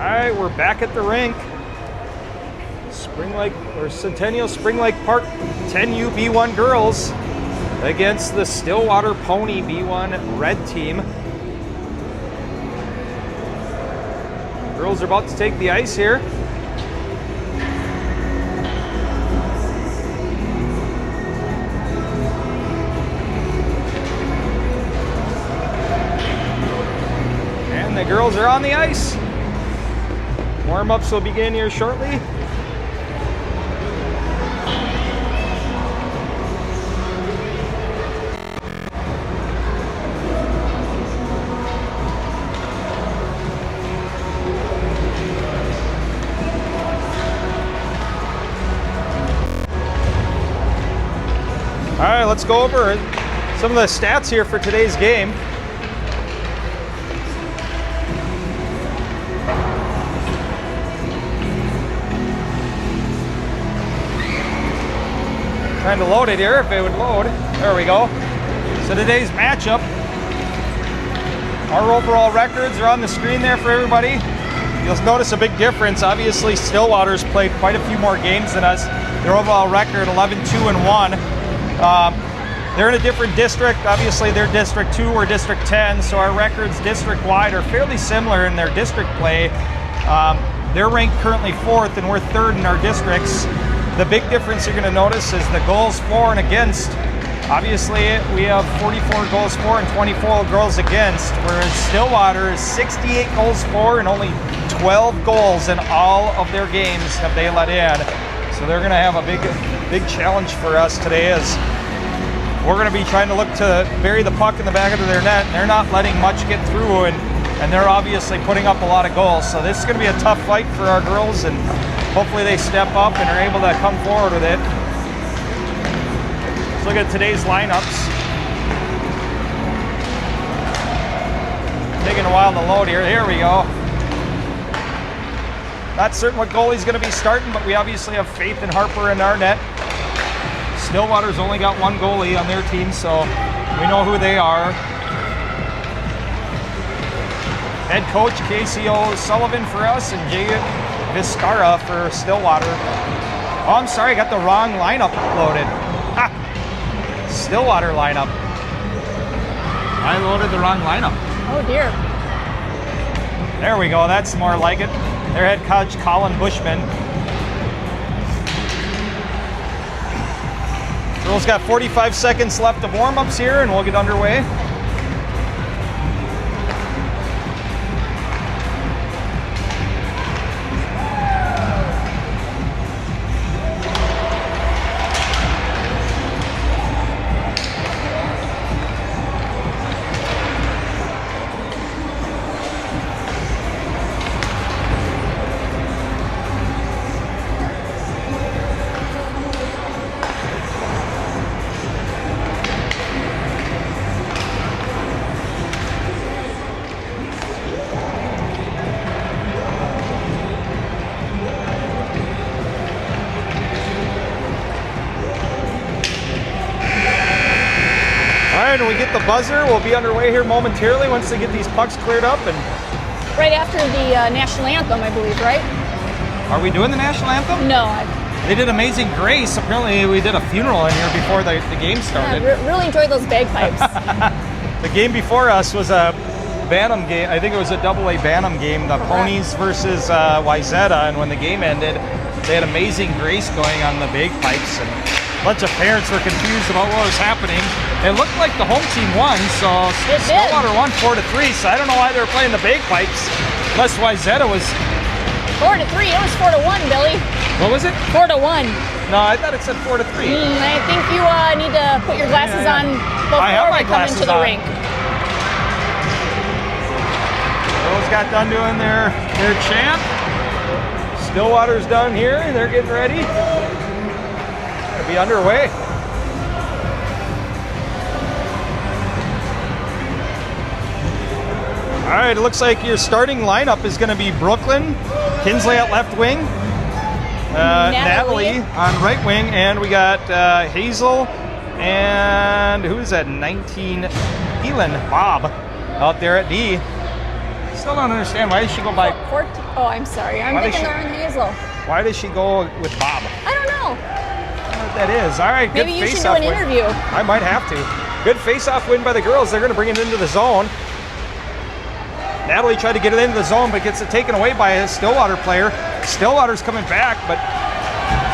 right, we're back at the rink. Centennial Spring Lake Park 10U B1 girls against the Stillwater Pony B1 red team. Girls are about to take the ice here. And the girls are on the ice. Warm-ups will begin here shortly. All right, let's go over some of the stats here for today's game. Trying to load it here, if it would load. There we go. So today's matchup, our overall records are on the screen there for everybody. You'll notice a big difference. Obviously, Stillwater's played quite a few more games than us. Their overall record, 11-2-1. They're in a different district. Obviously, they're District 2 or District 10, so our records district-wide are fairly similar in their district play. They're ranked currently 4th, and we're 3rd in our districts. The big difference you're going to notice is the goals for and against. Obviously, we have 44 goals for and 24 goals against, whereas Stillwater is 68 goals for and only 12 goals in all of their games have they let in. So they're going to have a big challenge for us today, as we're going to be trying to look to bury the puck in the back of their net. They're not letting much get through, and they're obviously putting up a lot of goals. So this is going to be a tough fight for our girls, and hopefully they step up and are able to come forward with it. Let's look at today's lineups. Taking a while to load here. Here we go. Not certain what goalie's going to be starting, but we obviously have faith in Harper and our net. Stillwater's only got one goalie on their team, so we know who they are. Head coach Casey O'Sullivan for us and Jay Vizcarra for Stillwater. Oh, I'm sorry, I got the wrong lineup loaded. Ha! Stillwater lineup. I loaded the wrong lineup. Oh dear. There we go, that's more like it. Their head coach, Colin Bushman. Girls got 45 seconds left of warm-ups here, and we'll get underway. When we get the buzzer, we'll be underway here momentarily once they get these pucks cleared up. And right after the national anthem, I believe, right? Are we doing the national anthem? No. They did Amazing Grace. Apparently we did a funeral in here before the game started. Yeah, really enjoyed those bagpipes. The game before us was a Bantam game. I think it was a AA Bantam game, the Ponies versus Wayzata, and when the game ended, they had Amazing Grace going on the bagpipes, and a bunch of parents were confused about what was happening. It looked like the home team won, so Stillwater won 4-3, so I don't know why they were playing the bagpipes, unless Wayzata was... 4-3, it was 4-1, Billy. What was it? 4-1. No, I thought it said 4-3. I think you need to put your glasses on before we come into the rink. Girls got done doing their chant. Stillwater's done here. They're getting ready. Gonna be underway. All right, it looks like your starting lineup is going to be Brooklyn, Kinsley at left wing, Natalie on right wing, and we got Hazel and who is that? 19, Elin Bob out there at D. still don't understand. Why did she go by? 14. Oh, I'm sorry. I'm thinking Lauren Hazel. Why did she go with Bob? I don't know. I don't know what that is. All right, Maybe good you should face-off do an interview. I might have to. Good face-off win by the girls. They're going to bring it into the zone. Natalie tried to get it into the zone, but gets it taken away by a Stillwater player. Stillwater's coming back, but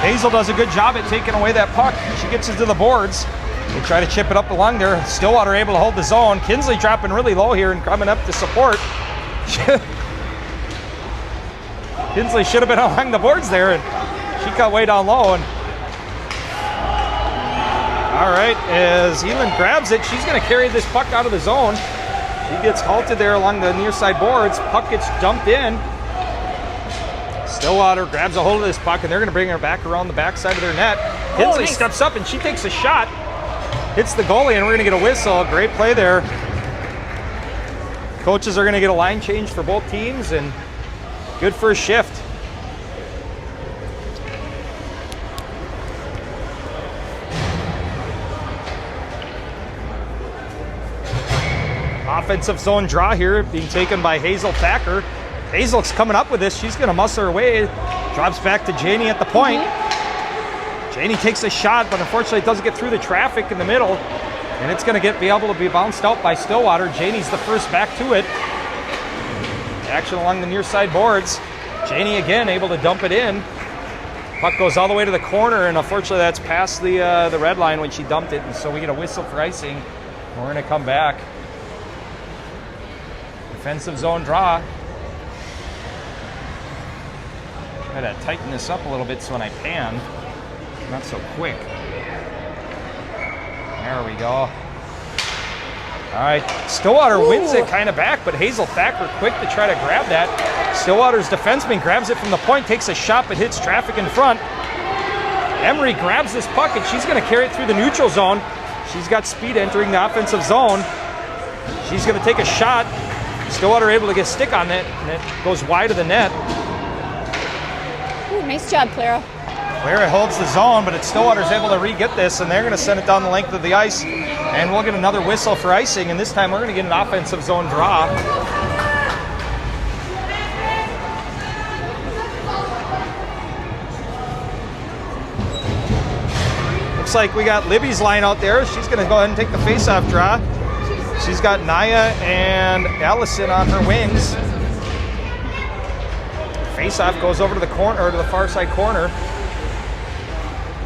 Hazel does a good job at taking away that puck. She gets it to the boards. They try to chip it up along there. Stillwater able to hold the zone. Kinsley dropping really low here and coming up to support. Kinsley should have been along the boards there, and she got way down low. And all right, as Elin grabs it, she's going to carry this puck out of the zone. She gets halted there along the near side boards. Puck gets dumped in. Stillwater grabs a hold of this puck, and they're going to bring her back around the backside of their net. Kinsley steps up, and she takes a shot. Hits the goalie, and we're going to get a whistle. Great play there. Coaches are going to get a line change for both teams, and good first shift. Offensive zone draw here being taken by Hazel Thacker. Hazel's coming up with this. She's going to muscle her way. Drops back to Janie at the point. Janie takes a shot, but unfortunately it doesn't get through the traffic in the middle. And it's going to be able to be bounced out by Stillwater. Janie's the first back to it. Action along the near side boards. Janie again able to dump it in. Puck goes all the way to the corner, and unfortunately that's past the red line when she dumped it. And so we get a whistle for icing. We're going to come back. Defensive zone draw. Try to tighten this up a little bit so when I pan, not so quick. There we go. All right, Stillwater wins it kind of back, but Hazel Thacker quick to try to grab that. Stillwater's defenseman grabs it from the point, takes a shot, but hits traffic in front. Emery grabs this puck, and she's going to carry it through the neutral zone. She's got speed entering the offensive zone. She's going to take a shot. Stillwater able to get a stick on it, and it goes wide of the net. Ooh, nice job, Clara. Clara holds the zone, but Stillwater's able to re-get this, and they're going to send it down the length of the ice. And we'll get another whistle for icing, and this time we're going to get an offensive zone draw. Looks like we got Libby's line out there. She's going to go ahead and take the face-off draw. She's got Naya and Allison on her wings. Face-off goes over to the corner, or to the far side corner.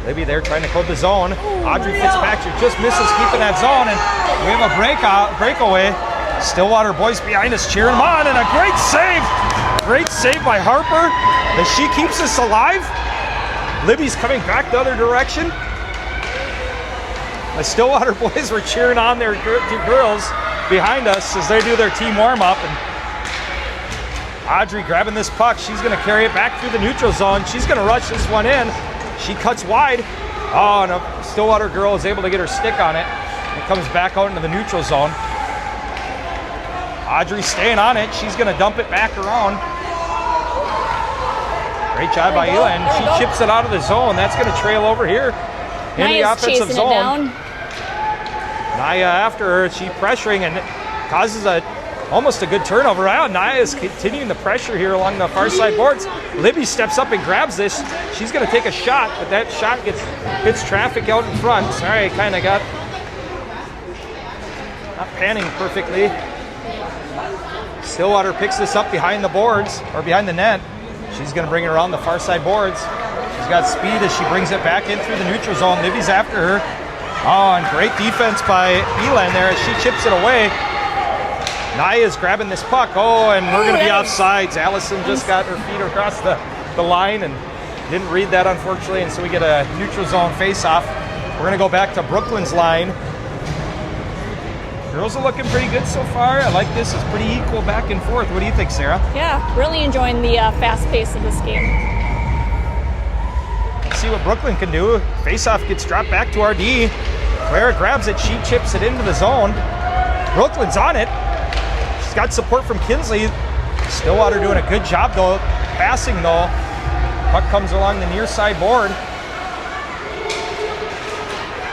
Libby there trying to code the zone. Audrey Fitzpatrick just misses keeping that zone, and we have a breakaway. Stillwater boys behind us cheering them on, and a great save by Harper as she keeps us alive. Libby's coming back the other direction. The Stillwater boys were cheering on their two girls behind us as they do their team warm-up. And Audrey grabbing this puck. She's going to carry it back through the neutral zone. She's going to rush this one in. She cuts wide. Oh, and a Stillwater girl is able to get her stick on it. It comes back out into the neutral zone. Audrey staying on it. She's going to dump it back around. Great job by Elin. She chips it out of the zone. That's going to trail over here in the offensive zone. Naya after her, she pressuring and causes almost a good turnover. Naya is continuing the pressure here along the far side boards. Libby steps up and grabs this. She's going to take a shot, but that shot hits traffic out in front. Sorry, kind of got not panning perfectly. Stillwater picks this up behind the boards, or behind the net. She's going to bring it around the far side boards. She's got speed as she brings it back in through the neutral zone. Libby's after her. Oh, and great defense by Elin there as she chips it away. Naya's grabbing this puck. Oh, and we're going to be offsides. Allison just got her feet across the line and didn't read that, unfortunately, and so we get a neutral zone face-off. We're going to go back to Brooklyn's line. Girls are looking pretty good so far. I like this. It's pretty equal back and forth. What do you think, Sarah? Yeah, really enjoying the fast pace of this game. See what Brooklyn can do. Face-off gets dropped back to RD. Clara grabs it. She chips it into the zone. Brooklyn's on it. She's got support from Kinsley. Stillwater doing a good job, though. Passing, though. Puck comes along the near side board.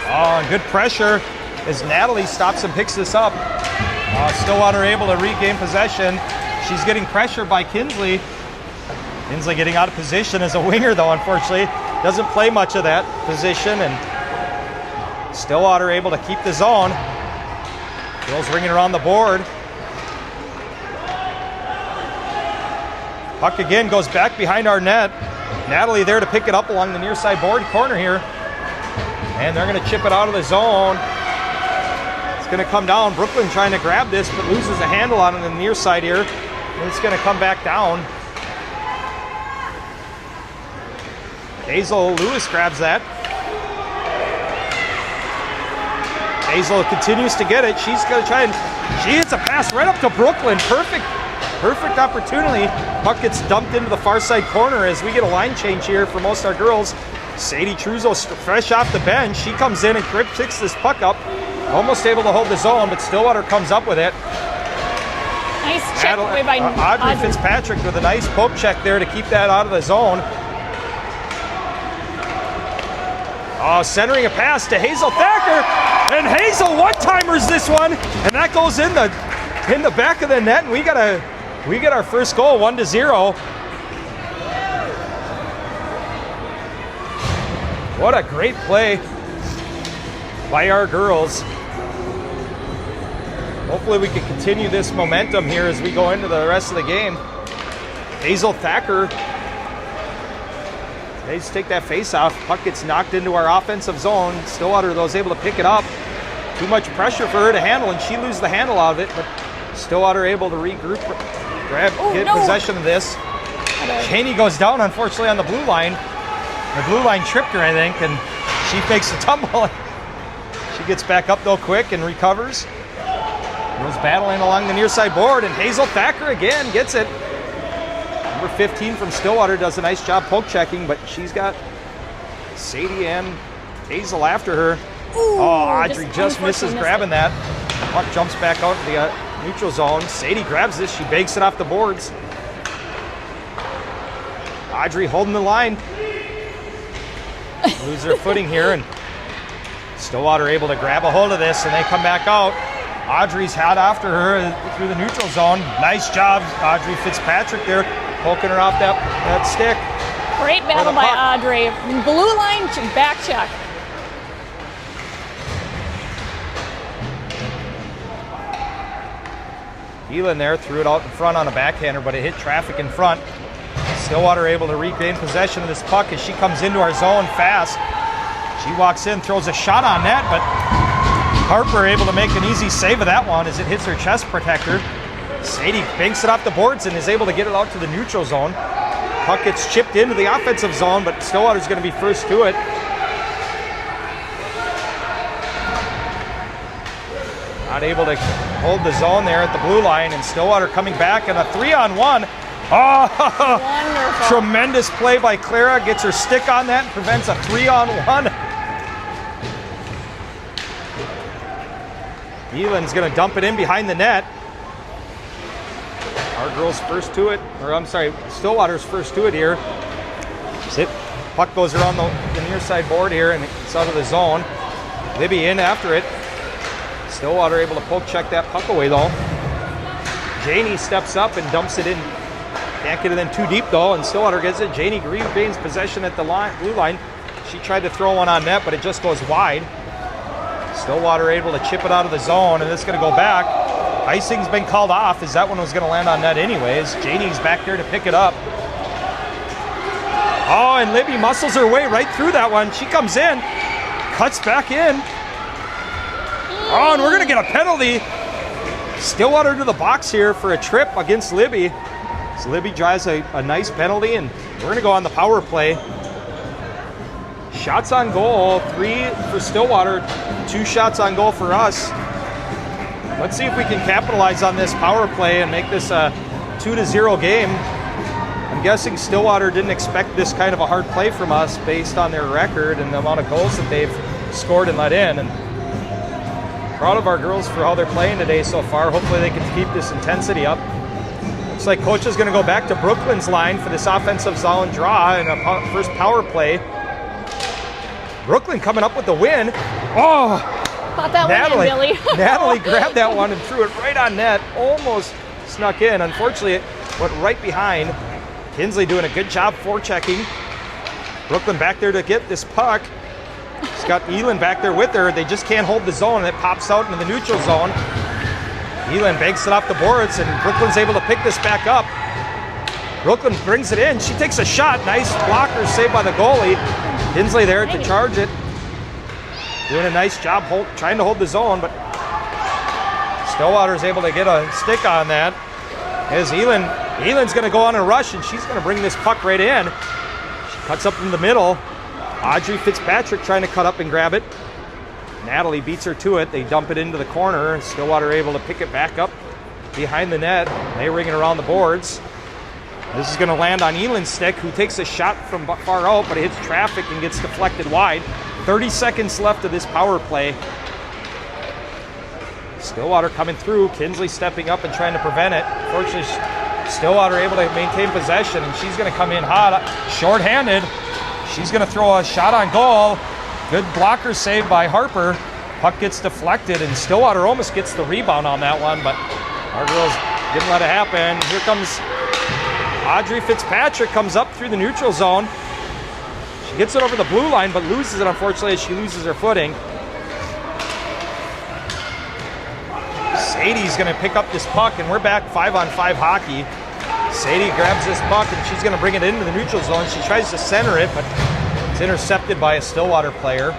Oh, and good pressure as Natalie stops and picks this up. Stillwater able to regain possession. She's getting pressured by Kinsley. Kinsley getting out of position as a winger, though, unfortunately. Doesn't play much of that position, and Stillwater able to keep the zone. Girls ringing around the board. Puck again goes back behind our net. Natalie there to pick it up along the near side board corner here. And they're going to chip it out of the zone. It's going to come down. Brooklyn trying to grab this, but loses a handle on it on the near side here. And it's going to come back down. Hazel Lewis grabs that. Hazel continues to get it. She's going to try and she hits a pass right up to Brooklyn. Perfect opportunity. Puck gets dumped into the far side corner as we get a line change here for most of our girls. Sadie Truzo fresh off the bench. She comes in and picks this puck up. Almost able to hold the zone, but Stillwater comes up with it. Nice check away by Audrey Fitzpatrick with a nice poke check there to keep that out of the zone. Centering a pass to Hazel Thacker, and Hazel one-timers this one, and that goes in the back of the net, and we get our first goal, 1-0. What a great play by our girls. Hopefully we can continue this momentum here as we go into the rest of the game. Hazel Thacker. They just take that face off. Puck gets knocked into our offensive zone. Stillwater, though, is able to pick it up. Too much pressure for her to handle, and she loses the handle out of it. But Stillwater able to regroup, get possession of this. Cheney goes down, unfortunately, on the blue line. The blue line tripped her, I think, and she fakes the tumble. She gets back up, though, quick and recovers. Goes battling along the near side board, and Hazel Thacker again gets it. Number 15 from Stillwater does a nice job poke checking, but she's got Sadie and Hazel after her. Ooh, Audrey just misses grabbing that. Puck jumps back out to the neutral zone. Sadie grabs this. She bakes it off the boards. Audrey holding the line. Loses her footing here, and Stillwater able to grab a hold of this, and they come back out. Audrey's had after her through the neutral zone. Nice job, Audrey Fitzpatrick there, poking her off that stick. Great battle by Audrey. Blue line back check. Elin there threw it out in front on a backhander, but it hit traffic in front. Stillwater able to regain possession of this puck as she comes into our zone fast. She walks in, throws a shot on net, but Harper able to make an easy save of that one as it hits her chest protector. Sadie banks it off the boards and is able to get it out to the neutral zone. Puck gets chipped into the offensive zone, but Stillwater's going to be first to it. Not able to hold the zone there at the blue line, and Stillwater coming back in a 3-on-1. Wonderful. Tremendous play by Clara. Gets her stick on that and prevents a 3-on-1. Elan's going to dump it in behind the net. Our girls first to it, or I'm sorry, Stillwater's first to it here. Puck goes around the near side board here, and it's out of the zone. Libby in after it. Stillwater able to poke check that puck away though. Janie steps up and dumps it in. Can't get it in too deep though, and Stillwater gets it. Janie regains possession at the blue line. She tried to throw one on net, but it just goes wide. Stillwater able to chip it out of the zone, and it's going to go back. Icing's been called off as that one was going to land on net anyways. Janie's back there to pick it up. And Libby muscles her way right through that one. She comes in, cuts back in. And we're going to get a penalty. Stillwater to the box here for a trip against Libby. So Libby drives a nice penalty, and we're going to go on the power play. Shots on goal, 3 for Stillwater, 2 shots on goal for us. Let's see if we can capitalize on this power play and make this a 2-0 game. I'm guessing Stillwater didn't expect this kind of a hard play from us based on their record and the amount of goals that they've scored and let in. And proud of our girls for how they're playing today so far. Hopefully they can keep this intensity up. Looks like coach is going to go back to Brooklyn's line for this offensive zone draw and a first power play. Brooklyn coming up with the win. Caught that one in, Billy. Natalie grabbed that one and threw it right on net. Almost snuck in. Unfortunately, it went right behind. Kinsley doing a good job forechecking. Brooklyn back there to get this puck. She's got Elin back there with her. They just can't hold the zone, and it pops out into the neutral zone. Elin banks it off the boards, and Brooklyn's able to pick this back up. Brooklyn brings it in. She takes a shot. Nice blocker saved by the goalie. Kinsley there to charge it. Doing a nice job trying to hold the zone, but Stillwater's able to get a stick on that. As Elin's going to go on a rush, and she's going to bring this puck right in. She cuts up in the middle. Audrey Fitzpatrick trying to cut up and grab it. Natalie beats her to it. They dump it into the corner. Stillwater able to pick it back up behind the net. They ring it around the boards. This is going to land on Elin's stick, who takes a shot from far out, but it hits traffic and gets deflected wide. 30 seconds left of this power play. Stillwater coming through. Kinsley stepping up and trying to prevent it. Fortunately, Stillwater able to maintain possession, and she's going to come in hot, shorthanded. She's going to throw a shot on goal. Good blocker save by Harper. Puck gets deflected, and Stillwater almost gets the rebound on that one, but our girls didn't let it happen. Here comes Audrey Fitzpatrick, comes up through the neutral zone. She gets it over the blue line, but loses it, unfortunately, as she loses her footing. Sadie's going to pick up this puck, and we're back 5-on-5 hockey. Sadie grabs this puck, and she's going to bring it into the neutral zone. She tries to center it, but it's intercepted by a Stillwater player.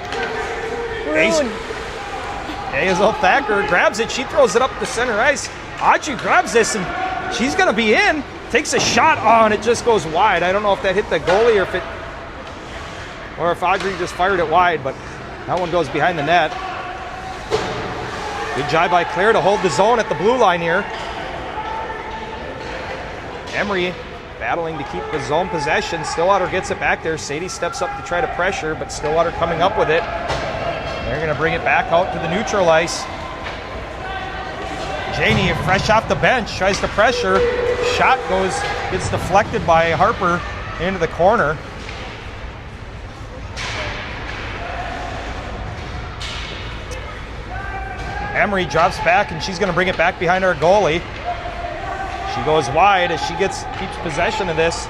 Hazel Thacker grabs it. She throws it up the center ice. Audrey grabs this, and she's going to be in. Takes a shot on, it just goes wide. I don't know if that hit the goalie or if Audrey just fired it wide, but that one goes behind the net. Good job by Claire to hold the zone at the blue line here. Emery battling to keep the zone possession. Stillwater gets it back there. Sadie steps up to try to pressure, but Stillwater coming up with it. They're going to bring it back out to the neutral ice. Janie, fresh off the bench, tries to pressure. Shot gets deflected by Harper into the corner. Emery drops back, and she's going to bring it back behind our goalie. She goes wide as she keeps possession of this.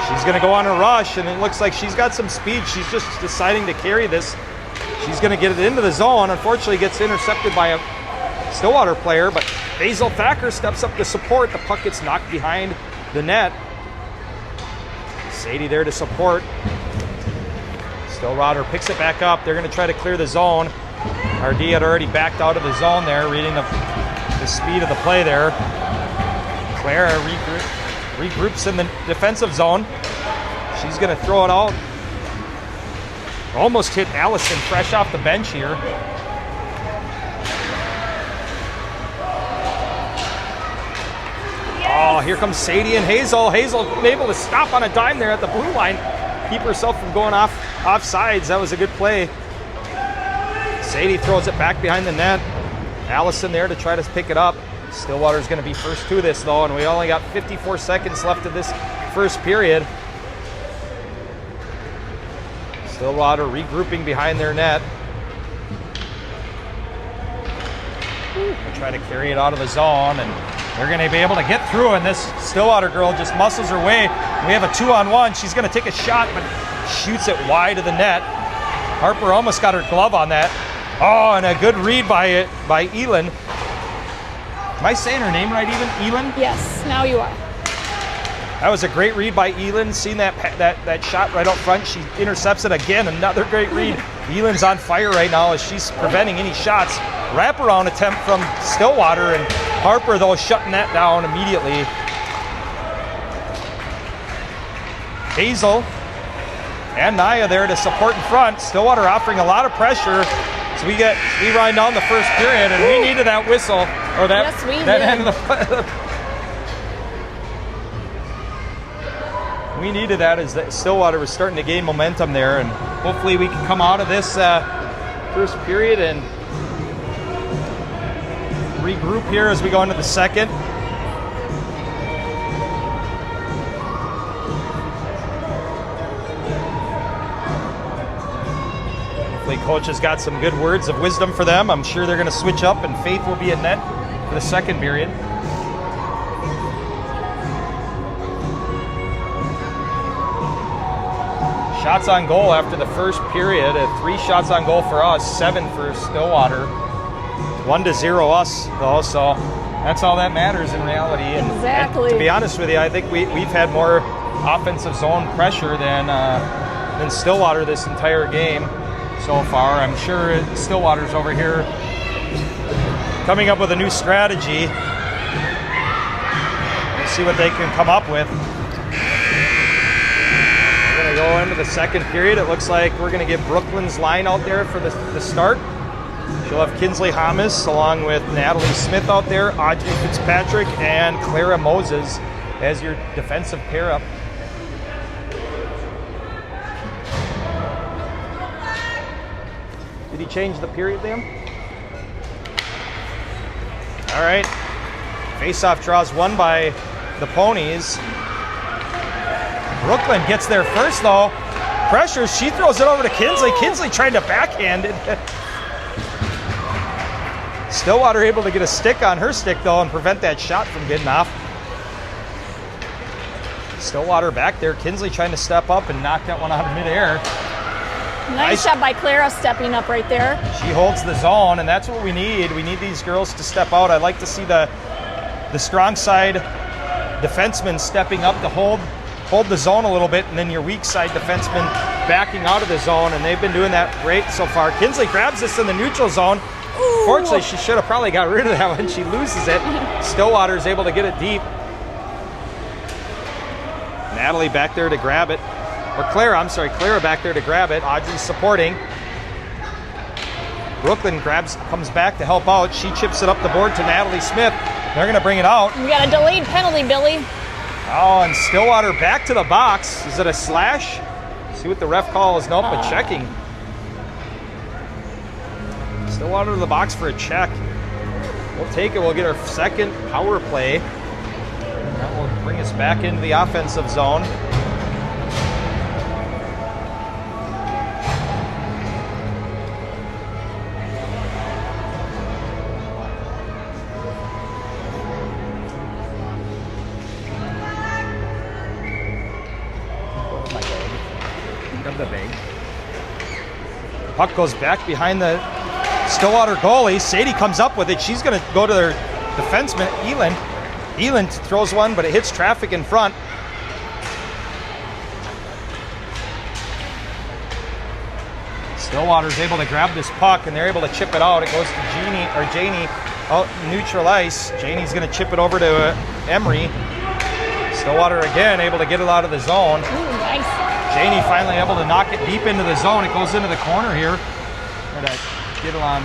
She's going to go on a rush, and it looks like she's got some speed. She's just deciding to carry this. She's going to get it into the zone. Unfortunately, gets intercepted by a Stillwater player, but Hazel Thacker steps up to support. The puck gets knocked behind the net. Sadie there to support. Stillwater picks it back up. They're going to try to clear the zone. RD had already backed out of the zone there, reading the speed of the play there. Claire regroups in the defensive zone. She's going to throw it out. Almost hit Allison fresh off the bench here. Oh, here comes Sadie and Hazel. Hazel able to stop on a dime there at the blue line. Keep herself from going off sides. That was a good play. Sadie throws it back behind the net. Allison there to try to pick it up. Stillwater's going to be first to this, though, and we only got 54 seconds left of this first period. Stillwater regrouping behind their net. They'll try to carry it out of the zone, and they're going to be able to get through, and this Stillwater girl just muscles her way. We have a 2-on-1. She's going to take a shot, but shoots it wide of the net. Harper almost got her glove on that. Oh, and a good read by Elin. Am I saying her name right, Elin? Yes, now you are. That was a great read by Elin. Seen that shot right up front. She intercepts it again. Another great read. Elin's on fire right now as she's preventing any shots. Wraparound attempt from Stillwater, and Harper, though, shutting that down immediately. Hazel and Naya there to support in front. Stillwater offering a lot of pressure. So we wind down the first period, and we needed that whistle, or that, yes, we that did. end of the we needed that as that Stillwater was starting to gain momentum there, and hopefully we can come out of this first period and regroup here as we go into the second. Hopefully coach has got some good words of wisdom for them. I'm sure they're going to switch up, and Faith will be in net for the second period. Shots on goal after the first period. 3 shots on goal for us, 7 for Stillwater. 1-0 us, though, so that's all that matters in reality. Exactly. And to be honest with you, I think we've had more offensive zone pressure than Stillwater this entire game so far. I'm sure Stillwater's over here coming up with a new strategy. Let's see what they can come up with. We're going to go into the second period. It looks like we're going to get Brooklyn's line out there for the start. She'll have Kinsley Hamas along with Natalie Smith out there, Audrey Fitzpatrick, and Clara Moses as your defensive pair up. Did he change the period, Liam? All right. Face-off draws won by the Ponies. Brooklyn gets there first, though. Pressures. She throws it over to Kinsley. Kinsley trying to backhand it. Stillwater able to get a stick on her stick, though, and prevent that shot from getting off. Stillwater back there. Kinsley trying to step up and knock that one out of midair. Nice shot by Clara stepping up right there. She holds the zone, and that's what we need. We need these girls to step out. I'd like to see the strong side defensemen stepping up to hold the zone a little bit, and then your weak side defensemen backing out of the zone, and they've been doing that great so far. Kinsley grabs this in the neutral zone. Ooh. Fortunately, she should have probably got rid of that one. She loses it. Stillwater is able to get it deep. Natalie back there to grab it. Or Clara back there to grab it. Audrey's supporting. Brooklyn comes back to help out. She chips it up the board to Natalie Smith. They're going to bring it out. We got a delayed penalty, Billy. Oh, and Stillwater back to the box. Is it a slash? See what the ref calls. Nope, a checking. Stillwater to the box for a check. We'll take it. We'll get our second power play. That will bring us back into the offensive zone. Puck goes back behind the Stillwater goalie. Sadie comes up with it. She's going to go to their defenseman, Elin. Elin throws one, but it hits traffic in front. Stillwater's able to grab this puck, and they're able to chip it out. It goes to Janie out neutral ice. Janie's going to chip it over to Emery. Stillwater again able to get it out of the zone. Ooh, nice. Janie finally able to knock it deep into the zone. It goes into the corner here. Get it on.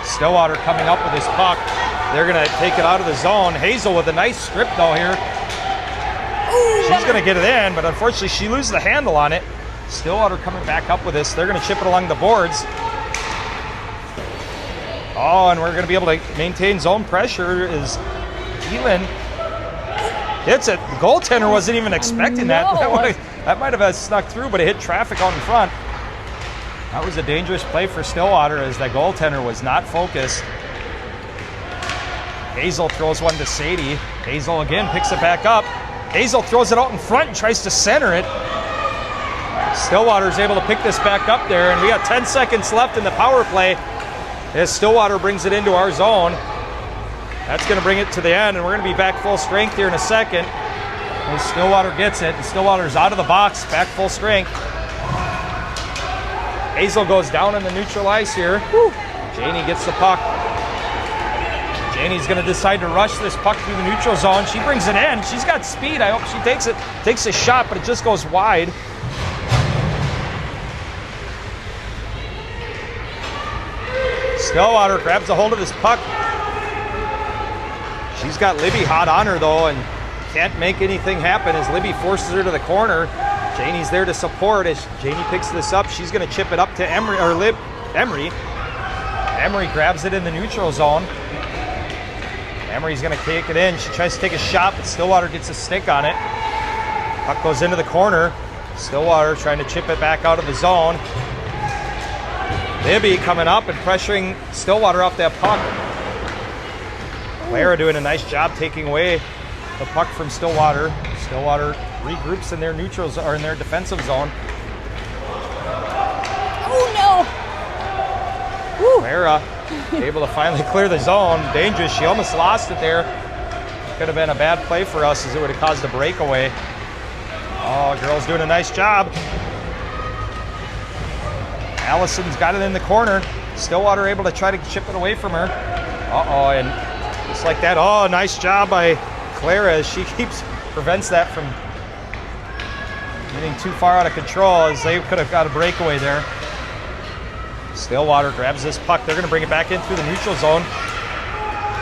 Stillwater coming up with this puck. They're going to take it out of the zone. Hazel with a nice strip though here. She's going to get it in, but unfortunately she loses the handle on it. Stillwater coming back up with this. They're going to chip it along the boards. Oh, and we're going to be able to maintain zone pressure as Elin hits it. The goaltender wasn't even expecting that. That might have snuck through, but it hit traffic out in front. That was a dangerous play for Stillwater as that goaltender was not focused. Hazel throws one to Sadie. Hazel again picks it back up. Hazel throws it out in front and tries to center it. Stillwater's able to pick this back up there, and we got 10 seconds left in the power play as Stillwater brings it into our zone. That's going to bring it to the end, and we're going to be back full strength here in a second. As Stillwater gets it, and Stillwater's out of the box, back full strength. Hazel goes down in the neutral ice here. Woo. Janie gets the puck. Janie's going to decide to rush this puck through the neutral zone. She brings it in. She's got speed. I hope she takes a shot, but it just goes wide. Stillwater grabs a hold of this puck. She's got Libby hot on her though, and can't make anything happen as Libby forces her to the corner. Janie's there to support as Janie picks this up. She's going to chip it up to Emery. Emery grabs it in the neutral zone. Emery's going to take it in. She tries to take a shot, but Stillwater gets a stick on it. Puck goes into the corner. Stillwater trying to chip it back out of the zone. Libby coming up and pressuring Stillwater off that puck. Clara doing a nice job taking away the puck from Stillwater. Stillwater regroups in their neutrals or in their defensive zone. Oh no! Woo. Clara able to finally clear the zone. Dangerous. She almost lost it there. Could have been a bad play for us as it would have caused a breakaway. Oh, girls doing a nice job. Allison's got it in the corner. Stillwater able to try to chip it away from her. Uh-oh, and just like that. Oh, nice job by Clara as she prevents that from getting too far out of control, as they could have got a breakaway there. Stillwater grabs this puck. They're going to bring it back in through the neutral zone.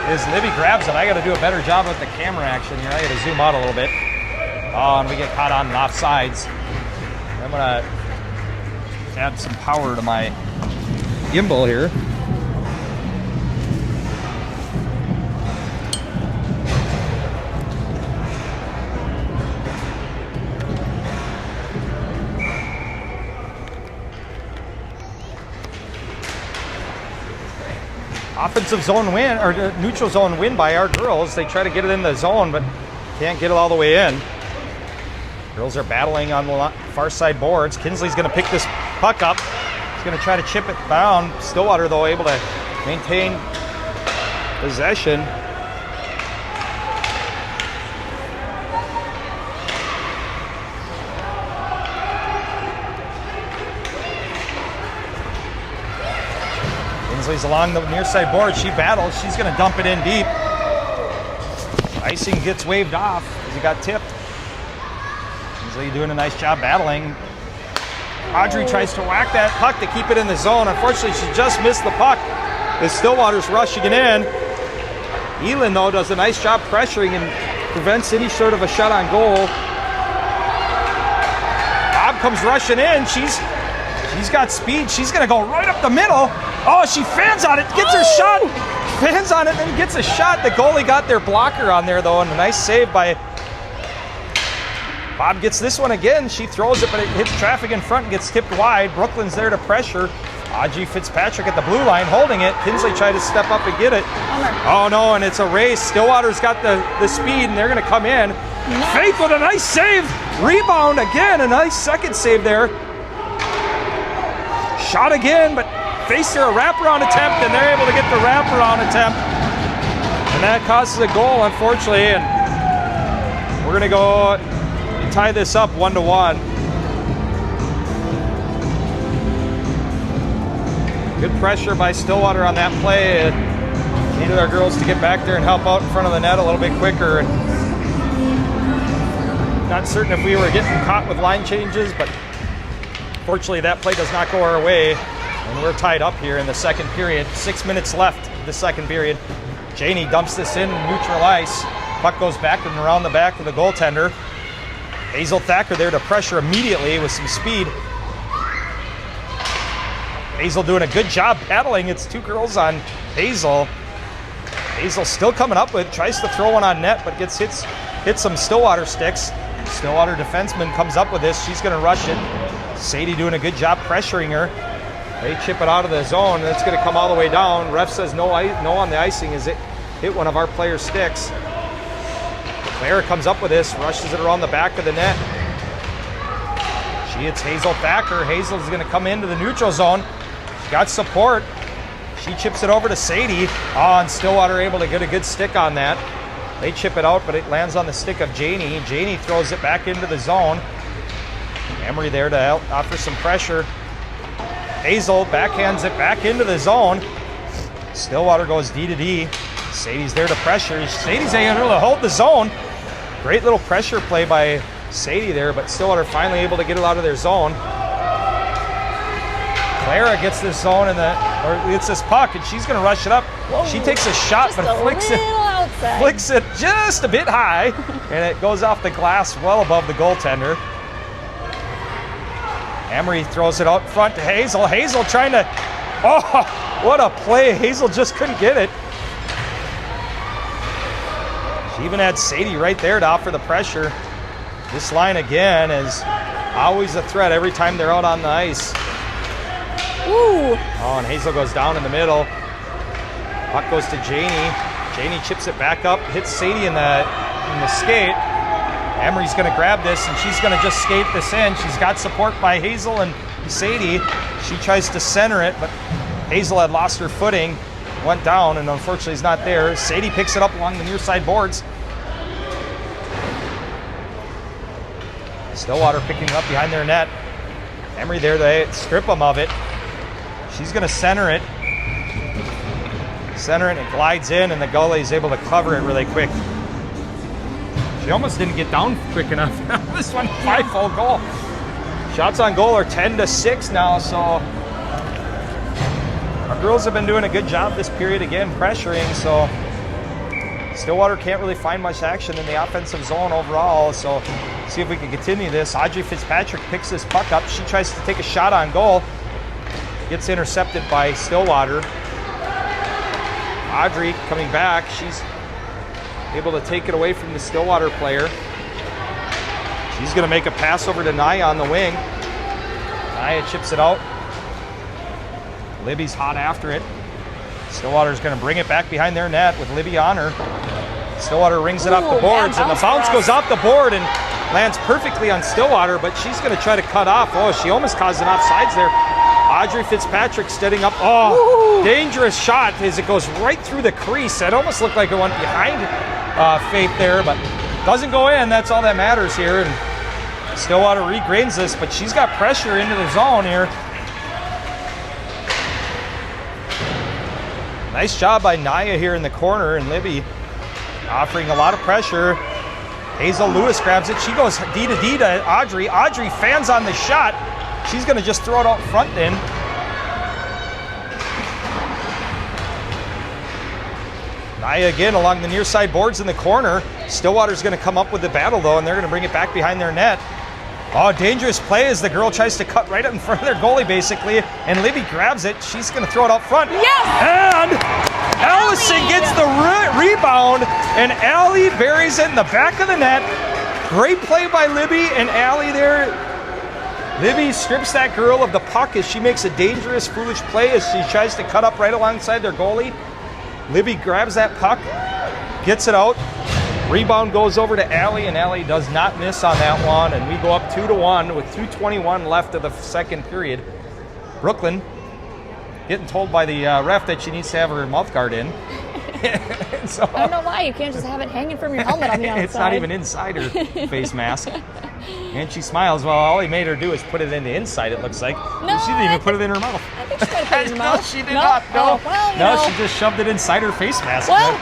As Libby grabs it, I got to do a better job with the camera action here. I got to zoom out a little bit. Oh, and we get caught on and off sides. I'm going to add some power to my gimbal here. Offensive zone win, or neutral zone win by our girls. They try to get it in the zone, but can't get it all the way in. Girls are battling on the far side boards. Kinsley's going to pick this puck up. He's going to try to chip it down. Stillwater, though, able to maintain possession. Kinsley's along the near side board. She battles. She's going to dump it in deep. Icing gets waved off as he got tipped. Kinsley doing a nice job battling. Audrey tries to whack that puck to keep it in the zone. Unfortunately, she just missed the puck as Stillwater's rushing it in. Elin, though, does a nice job pressuring and prevents any sort of a shot on goal. Bob comes rushing in. She's got speed. She's going to go right up the middle. Oh, she fans on it, gets her shot. Fans on it, then gets a shot. The goalie got their blocker on there, though, and a nice save by Bob. Gets this one again. She throws it, but it hits traffic in front and gets tipped wide. Brooklyn's there to pressure. Audrey Fitzpatrick at the blue line holding it. Kinsley tried to step up and get it. Oh, no, and it's a race. Stillwater's got the speed, and they're going to come in. Faith with a nice save. Rebound again. A nice second save there. Shot again, but faced her a wraparound attempt, and they're able to get the wraparound attempt. And that causes a goal, unfortunately, and we're going to go and tie this up 1-1. Good pressure by Stillwater on that play. It needed our girls to get back there and help out in front of the net a little bit quicker. And not certain if we were getting caught with line changes, but fortunately that play does not go our way. And we're tied up here in the second period. 6 minutes left of the second period. Janey dumps this in neutral ice. Puck goes back and around the back of the goaltender. Hazel Thacker there to pressure immediately with some speed. Hazel doing a good job battling. It's two girls on Hazel. Hazel still coming up with, tries to throw one on net, but gets hits some Stillwater sticks. Stillwater defenseman comes up with this. She's going to rush it. Sadie doing a good job pressuring her. They chip it out of the zone, and it's going to come all the way down. Ref says no on the icing as it hit one of our players' sticks. Clara comes up with this, rushes it around the back of the net. She hits Hazel Thacker. Hazel's going to come into the neutral zone. She got support. She chips it over to Sadie. Oh, and Stillwater able to get a good stick on that. They chip it out, but it lands on the stick of Janey. Janey throws it back into the zone. Emery there to help offer some pressure. Hazel backhands it back into the zone. Stillwater goes D to D. Sadie's there to pressure. Sadie's able to hold the zone. Great little pressure play by Sadie there, but Stillwater finally able to get it out of their zone. Clara gets this zone or gets this puck, and she's going to rush it up. Whoa. She takes a shot, but flicks it just a bit high, and it goes off the glass well above the goaltender. Emery throws it out front to Hazel. Hazel trying to, oh, what a play. Hazel just couldn't get it. She even had Sadie right there to offer the pressure. This line again is always a threat every time they're out on the ice. Ooh. Oh, and Hazel goes down in the middle. Puck goes to Janey. Janey chips it back up, hits Sadie in the skate. Emery's going to grab this, and she's going to just skate this in. She's got support by Hazel and Sadie. She tries to center it, but Hazel had lost her footing, went down, and unfortunately is not there. Sadie picks it up along the near side boards. Stillwater picking it up behind their net. Emery there, they strip them of it. She's going to center it. Center it, and it glides in, and the goalie is able to cover it really quick. She almost didn't get down quick enough. This one, 5-0 goal. Shots on goal are 10-6 now, so our girls have been doing a good job this period, again, pressuring, so Stillwater can't really find much action in the offensive zone overall, so see if we can continue this. Audrey Fitzpatrick picks this puck up. She tries to take a shot on goal. Gets intercepted by Stillwater. Audrey coming back. She's able to take it away from the Stillwater player. She's going to make a pass over to Naya on the wing. Naya chips it out. Libby's hot after it. Stillwater's going to bring it back behind their net with Libby on her. Stillwater rings it off the boards, and the bounce goes off the board and lands perfectly on Stillwater, but she's going to try to cut off. Oh, she almost caused an offsides there. Audrey Fitzpatrick steading up. Oh, dangerous shot as it goes right through the crease. It almost looked like it went behind Faith there, but doesn't go in. That's all that matters here. And Stillwater regains this, but she's got pressure into the zone here. Nice job by Naya here in the corner, and Libby offering a lot of pressure. Hazel Lewis grabs it. She goes D to D to Audrey. Audrey fans on the shot. She's going to just throw it out front then. Naya again along the near side boards in the corner. Stillwater's going to come up with the battle though, and they're going to bring it back behind their net. Oh, dangerous play as the girl tries to cut right up in front of their goalie basically, and Libby grabs it. She's going to throw it out front. Yes! And Allison gets the rebound, and Allie buries it in the back of the net. Great play by Libby and Allie there. Libby strips that girl of the puck as she makes a dangerous, foolish play as she tries to cut up right alongside their goalie. Libby grabs that puck, gets it out. Rebound goes over to Allie, and Allie does not miss on that one, and we go up 2-1 with 2:21 left of the second period. Brooklyn getting told by the ref that she needs to have her mouth guard in. So, I don't know why. You can't just have it hanging from your helmet on the outside. It's not even inside her face mask. And she smiles. Well, all he made her do is put it in the inside, it looks like. No, she didn't even put it in her mouth. I think she might have put it in her mouth. No, she did not. No, Oh, well, she just shoved it inside her face mask. Well,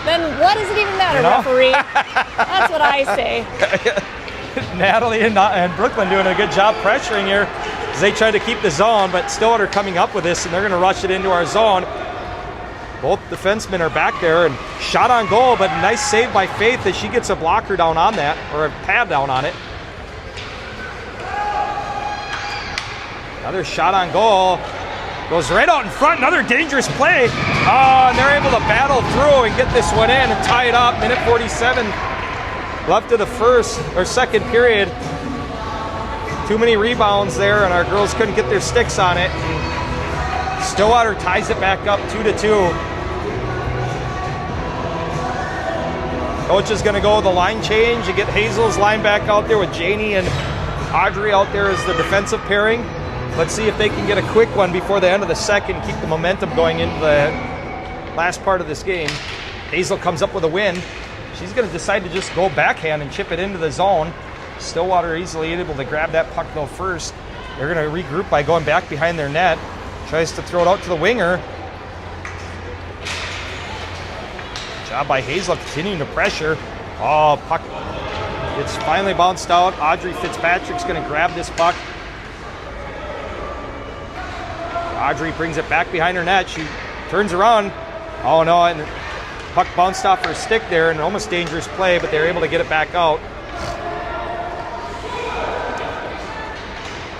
then what does it even matter, referee? That's what I say. Natalie and Brooklyn doing a good job pressuring here as they try to keep the zone, but Stillwater coming up with this, and they're going to rush it into our zone. Both defensemen are back there, and shot on goal, but nice save by Faith as she gets a blocker down on that, or a pad down on it. Another shot on goal. Goes right out in front, another dangerous play. And they're able to battle through and get this one in and tie it up. Minute 47 left of the second period. Too many rebounds there, and our girls couldn't get their sticks on it. And Stillwater ties it back up 2-2. Coach is going to go with the line change and get Hazel's line back out there with Janie and Audrey out there as the defensive pairing. Let's see if they can get a quick one before the end of the second, keep the momentum going into the last part of this game. Hazel comes up with a win. She's going to decide to just go backhand and chip it into the zone. Stillwater easily able to grab that puck though first. They're going to regroup by going back behind their net. Tries to throw it out to the winger. Job by Hazel continuing to pressure. Oh, puck. It's finally bounced out. Audrey Fitzpatrick's going to grab this puck. Audrey brings it back behind her net. She turns around. Oh no, and puck bounced off her stick there, and an almost dangerous play, but they're able to get it back out.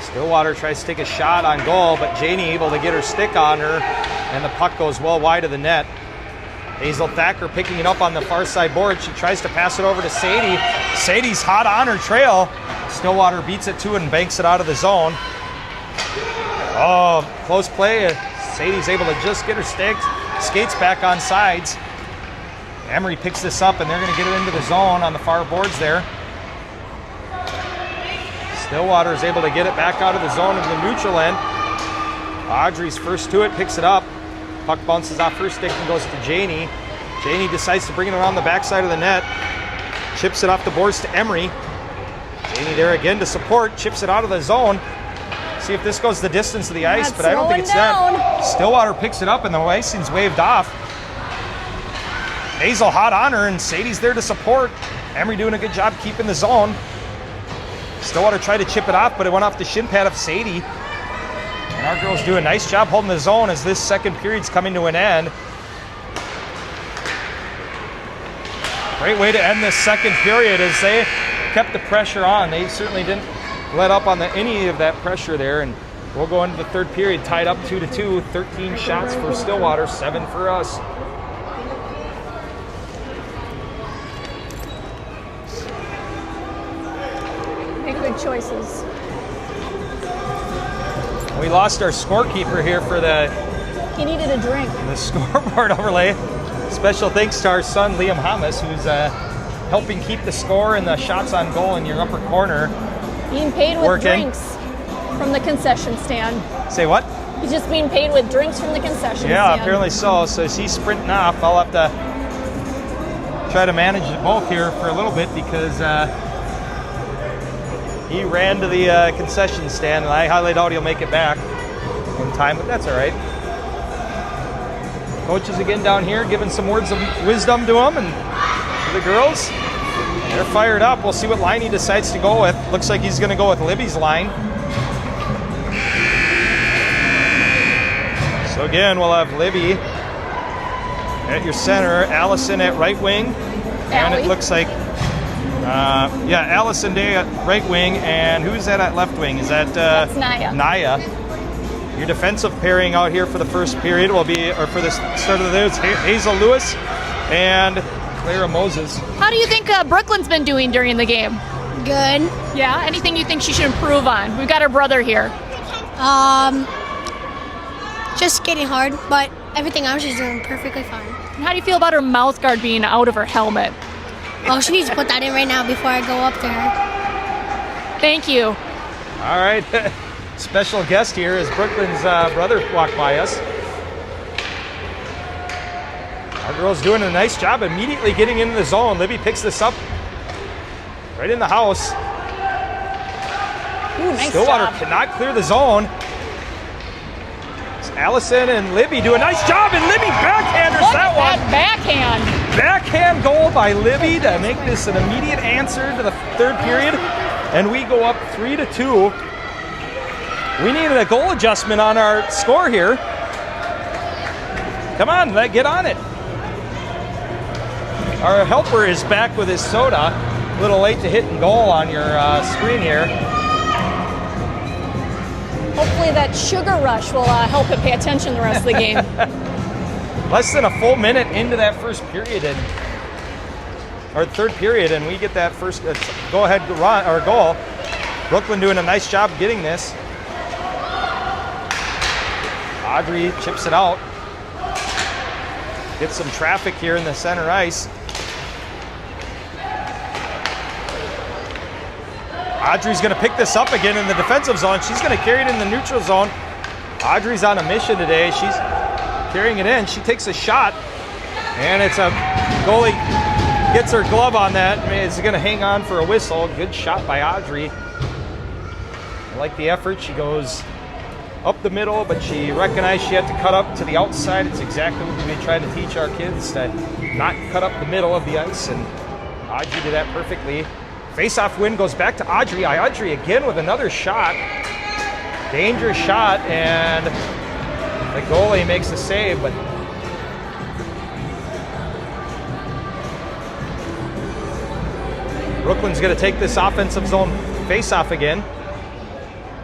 Stillwater tries to take a shot on goal, but Janie able to get her stick on her, and the puck goes well wide of the net. Hazel Thacker picking it up on the far side board. She tries to pass it over to Sadie. Sadie's hot on her trail. Stillwater beats it to it and banks it out of the zone. Oh, close play. Sadie's able to just get her sticks. Skates back on sides. Emery picks this up, and they're going to get it into the zone on the far boards there. Stillwater is able to get it back out of the zone of the neutral end. Audrey's first to it, picks it up. Puck bounces off her stick and goes to Janie. Janie decides to bring it around the backside of the net. Chips it off the boards to Emery. Janie there again to support, chips it out of the zone. See if this goes the distance of the ice, but I don't think it's that. Stillwater picks it up and the icing's waved off. Hazel hot on her and Sadie's there to support. Emery doing a good job keeping the zone. Stillwater tried to chip it off, but it went off the shin pad of Sadie. And our girls do a nice job holding the zone as this second period's coming to an end. Great way to end this second period as they kept the pressure on. They certainly didn't let up on any of that pressure there. And we'll go into the third period tied up 2-2. 13 shots for Stillwater, 7 for us. Make good choices. We lost our scorekeeper here for He needed a drink. the scoreboard overlay. Special thanks to our son, Liam Hamas, who's helping keep the score and the shots on goal in your upper corner. Being paid with drinks from the concession stand. Say what? He's just being paid with drinks from the concession stand. Yeah, apparently so. So as he's sprinting off, I'll have to try to manage both here for a little bit because he ran to the concession stand, and I highly doubt he'll make it back in time, but that's all right. Coaches again down here giving some words of wisdom to them and to the girls. They're fired up. We'll see what line he decides to go with. Looks like he's going to go with Libby's line. So again, we'll have Libby at your center, Allison at right wing, and it looks like Allison Day at right wing, and who's that at left wing? Is that That's Naya. Naya. Your defensive pairing out here for the first period will be, or for the start of the day, it's Hazel Lewis and Clara Moses. How do you think Brooklyn's been doing during the game? Good. Yeah? Anything you think she should improve on? We've got her brother here. Just getting hard, but everything else she's doing perfectly fine. And how do you feel about her mouth guard being out of her helmet? Oh, she needs to put that in right now before I go up to her. Thank you. All right. Special guest here is Brooklyn's brother walked by us. Our girl's doing a nice job immediately getting into the zone. Libby picks this up right in the house. Ooh, nice Stillwater job. cannot clear the zone. It's Allison and Libby do a nice job, and Libby backhanders Look that at one. that backhand. Backhand goal by Libby to make this an immediate answer to the third period, and we go up 3-2. We needed a goal adjustment on our score here. Come on, get on it. Our helper is back with his soda. A little late to hit and goal on your screen here. Hopefully that sugar rush will help him pay attention the rest of the game. Less than a full minute into that first period, or third period, and we get that first go-ahead run or goal. Brooklyn doing a nice job getting this. Audrey chips it out. Gets some traffic here in the center ice. Audrey's going to pick this up again in the defensive zone. She's going to carry it in the neutral zone. Audrey's on a mission today. She's carrying it in. She takes a shot, and it's a goalie gets her glove on that. It's going to hang on for a whistle. Good shot by Audrey. I like the effort. She goes up the middle, but she recognized she had to cut up to the outside. It's exactly what we've been trying to teach our kids, to not cut up the middle of the ice, and Audrey did that perfectly. Face-off win goes back to Audrey. Audrey again with another shot. Dangerous shot, and the goalie makes the save, but Brooklyn's going to take this offensive zone face-off again.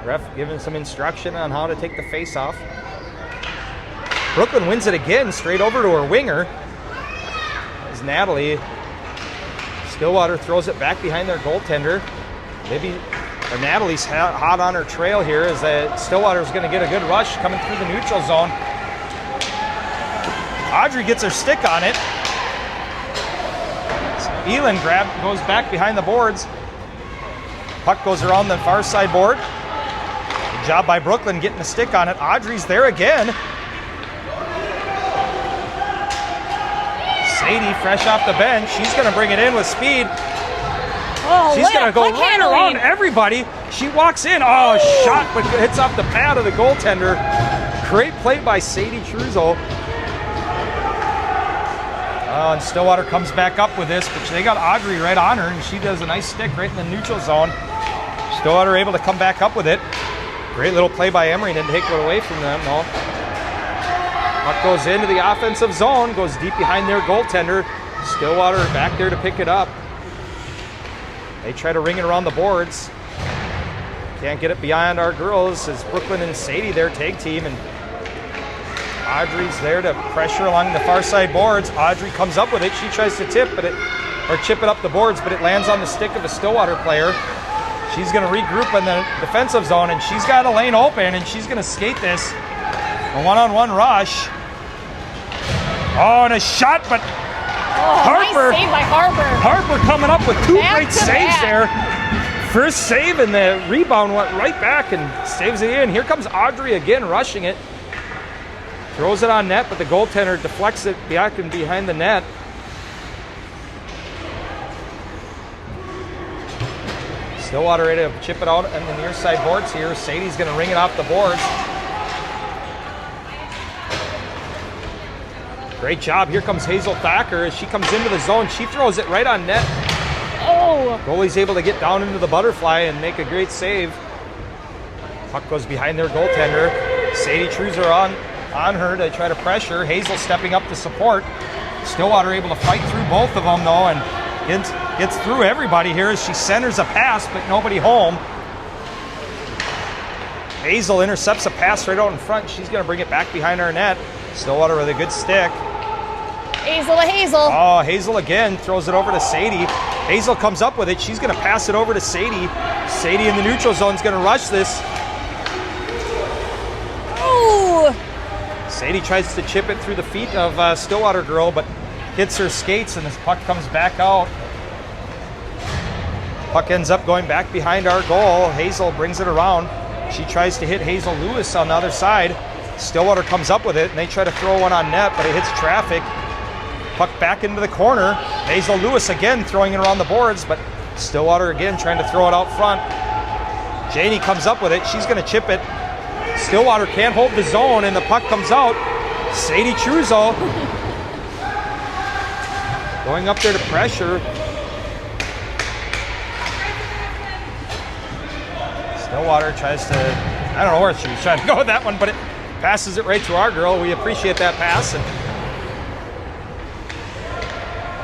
Ref giving some instruction on how to take the face-off. Brooklyn wins it again, straight over to her winger. As Natalie Stillwater throws it back behind their goaltender. Natalie's hot on her trail here as Stillwater's going to get a good rush coming through the neutral zone. Audrey gets her stick on it. Elin goes back behind the boards. puck goes around the far side board. Good job by Brooklyn getting the stick on it. Audrey's there again. Sadie, fresh off the bench. She's going to bring it in with speed. Oh, She's going to go quick right handling. around everybody. She walks in. Oh, shot, but hits off the pad of the goaltender. Great play by Sadie Truzo. Oh, and Stillwater comes back up with this, but they got Audrey right on her, and she does a nice stick right in the neutral zone. Stillwater able to come back up with it. Great little play by Emery, didn't take it away from them, no. Puck goes into the offensive zone, goes deep behind their goaltender. Stillwater back there to pick it up. They try to ring it around the boards. Can't get it beyond our girls as Brooklyn and Sadie, their tag team, and Audrey's there to pressure along the far side boards. Audrey comes up with it. She tries to chip it up the boards, but it lands on the stick of a Stillwater player. She's going to regroup in the defensive zone, and she's got a lane open, and she's going to skate this. A one-on-one rush. Oh, and a shot, but Harper. Nice save by Harper. Harper coming up with two Back great to saves back. there. First save, and the rebound went right back and saves it in. Here comes Audrey again, rushing it. Throws it on net, but the goaltender deflects it back and behind the net. Stillwater ready to chip it out on the near side boards here. Sadie's going to ring it off the boards. Great job. Here comes Hazel Thacker as she comes into the zone. She throws it right on net. Oh. Goalie's able to get down into the butterfly and make a great save. Puck goes behind their goaltender. Sadie Truzer on her to try to pressure. Hazel stepping up to support. Stillwater able to fight through both of them though, and gets through everybody here as she centers a pass, but nobody home. Hazel intercepts a pass right out in front. She's going to bring it back behind our net. Stillwater with a good stick. Hazel to Hazel. Oh, Hazel again throws it over to Sadie. Hazel comes up with it. She's going to pass it over to Sadie. Sadie in the neutral zone is going to rush this. Oh. Sadie tries to chip it through the feet of Stillwater girl, but hits her skates, and this puck comes back out. Puck ends up going back behind our goal. Hazel brings it around. She tries to hit Hazel Lewis on the other side. Stillwater comes up with it, and they try to throw one on net, but it hits traffic. Puck back into the corner. Hazel Lewis again throwing it around the boards, but Stillwater again trying to throw it out front. Janie comes up with it. She's going to chip it. Stillwater can't hold the zone, and the puck comes out. Sadie Truzo going up there to pressure. Stillwater tries to, I don't know where she was trying to go with that one, but it passes it right to our girl. We appreciate that pass. And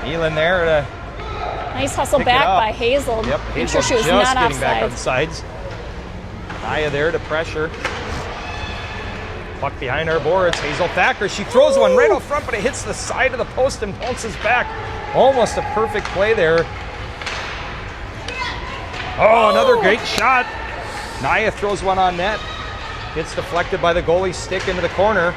Elin there to Nice hustle pick it back up. by Hazel. Yep, Make Hazel sure she was just not getting back on the offside. sides. Naya there to pressure. Puck behind our boards. Hazel Thacker, she throws one right out front, but it hits the side of the post and bounces back. Almost a perfect play there. Oh, another great shot. Naya throws one on net. Gets deflected by the goalie's stick into the corner.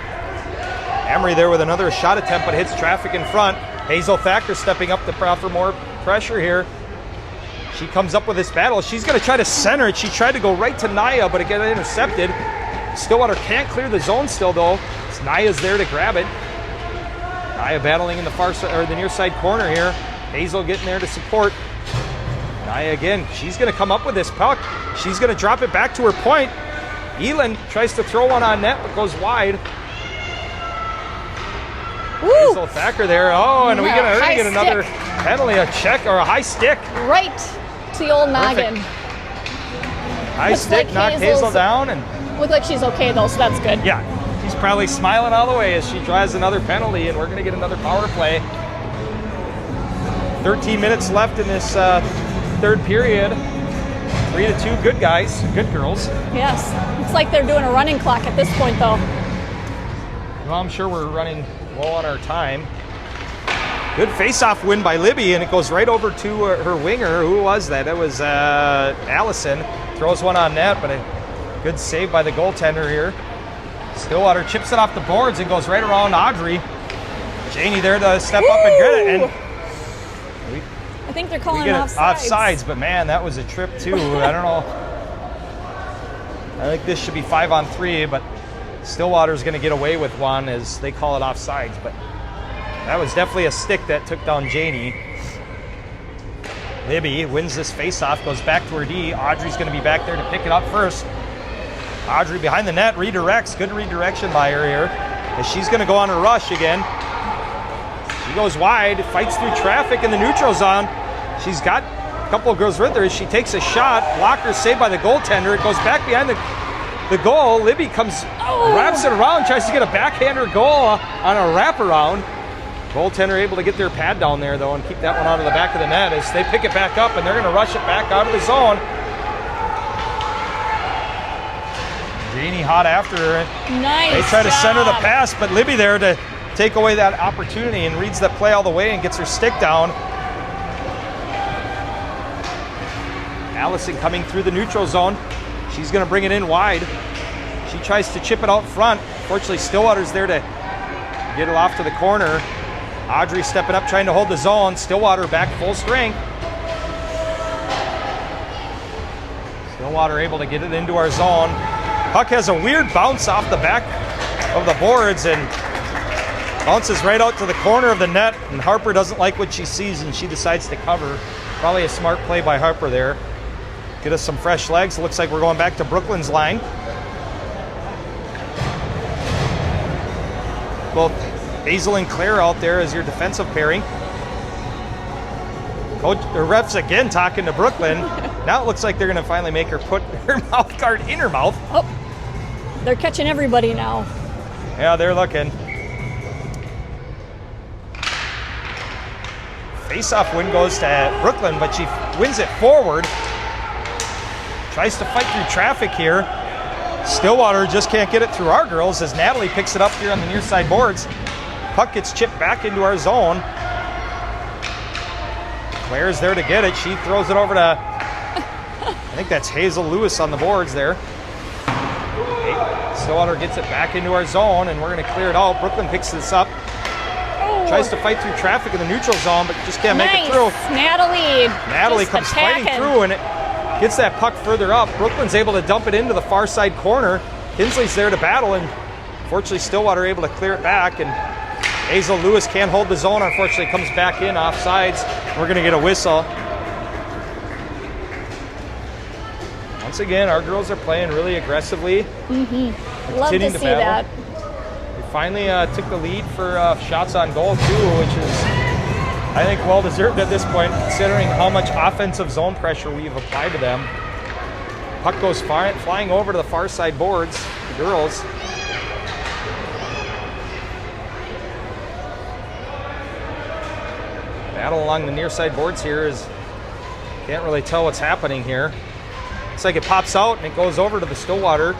Emery there with another shot attempt, but hits traffic in front. Hazel Thacker stepping up to offer more pressure here. She comes up with this battle. She's going to try to center it. She tried to go right to Naya, but it got intercepted. Stillwater can't clear the zone still, though. Naya's there to grab it. Naya battling in the far side, or the near side corner here. Hazel getting there to support. Naya again. She's going to come up with this puck. She's going to drop it back to her point. Elin tries to throw one on net, but goes wide. Woo. Hazel Thacker there. Oh, and we're going to get another penalty, a check, or a high stick. Right to the old noggin. High Looks stick like knocked Hazel down, and Look like she's okay though, so that's good. yeah, she's probably smiling all the way as she drives another penalty, and we're going to get another power play. 13 minutes left in this third period. 3-2, good guys, good girls. Yes. Looks like they're doing a running clock at this point though. Well, I'm sure we're running low on our time. Good face-off win by Libby, and it goes right over to her winger. Who was that? That was Allison. Throws one on net, but a good save by the goaltender here. Stillwater chips it off the boards and goes right around Audrey. Janie there to step up and get it. And I think they're calling we get offsides. Offsides, but man, that was a trip too. I don't know. I think this should be 5-on-3, but Stillwater's going to get away with one as they call it offsides. But that was definitely a stick that took down Janie. Libby wins this face-off, goes back to her D. Audrey's going to be back there to pick it up first. Audrey behind the net, redirects. Good redirection by her here. As she's going to go on a rush again. She goes wide, fights through traffic in the neutral zone. She's got a couple of girls with her as she takes a shot. Blocker saved by the goaltender. It goes back behind the goal. Libby comes, wraps it around, tries to get a backhander goal on a wraparound. Goaltender able to get their pad down there, though, and keep that one out of the back of the net as they pick it back up, and they're going to rush it back out of the zone. Janie hot after her. Nice. They try to job. center the pass, but Libby there to take away that opportunity and reads that play all the way and gets her stick down. Allison coming through the neutral zone. She's going to bring it in wide. She tries to chip it out front. Fortunately, Stillwater's there to get it off to the corner. Audrey stepping up, trying to hold the zone. Stillwater back full strength. Stillwater able to get it into our zone. Puck has a weird bounce off the back of the boards and bounces right out to the corner of the net. And Harper doesn't like what she sees and she decides to cover. Probably a smart play by Harper there. Get us some fresh legs. It looks like we're going back to Brooklyn's line. Both Hazel and Claire out there as your defensive pairing. Coach, the refs again talking to Brooklyn. Now it looks like they're going to finally make her put her mouth guard in her mouth. Oh, they're catching everybody now. Yeah, they're looking. Face-off win goes to Brooklyn, but she wins it forward. Tries to fight through traffic here. Stillwater just can't get it through our girls as Natalie picks it up here on the near side boards. Puck gets chipped back into our zone. Claire's there to get it. She throws it over to, I think that's Hazel Lewis on the boards there. Stillwater gets it back into our zone, and we're going to clear it out. Brooklyn picks this up. Tries to fight through traffic in the neutral zone, but just can't make it through. Natalie comes fighting through, and it gets that puck further up. Brooklyn's able to dump it into the far side corner. Kinsley's there to battle, and fortunately Stillwater able to clear it back, and Hazel Lewis can't hold the zone. Unfortunately, comes back in offsides. We're going to get a whistle. Once again, our girls are playing really aggressively. Love to see that. They finally took the lead for shots on goal too, which is, I think, well deserved at this point, considering how much offensive zone pressure we've applied to them. Puck goes flying over to the far side boards. The girls. Battle along the near side boards here is, can't really tell what's happening here. Looks like it pops out and it goes over to the Stillwater.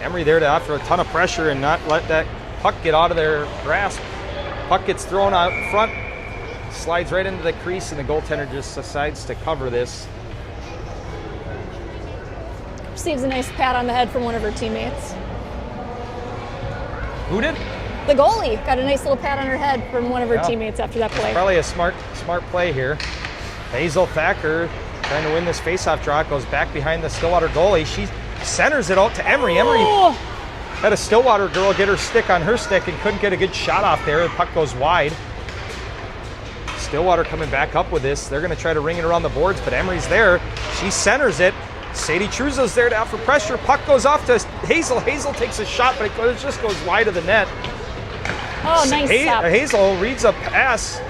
Emery there to offer a ton of pressure and not let that puck get out of their grasp. Puck gets thrown out front, slides right into the crease, and the goaltender just decides to cover this. Receives a nice pat on the head from one of her teammates. Who did? The goalie got a nice little pat on her head from one of her teammates after that play. Probably a smart play here. Hazel Thacker trying to win this faceoff draw. Goes back behind the Stillwater goalie. She centers it out to Emery. Emery had a Stillwater girl get her stick on her stick and couldn't get a good shot off there. The puck goes wide. Stillwater coming back up with this. They're going to try to ring it around the boards, but Emery's there. She centers it. Sadie Truzo's there to offer pressure. Puck goes off to Hazel. Hazel takes a shot, but it just goes wide of the net. Oh, nice stop. Hazel reads a pass.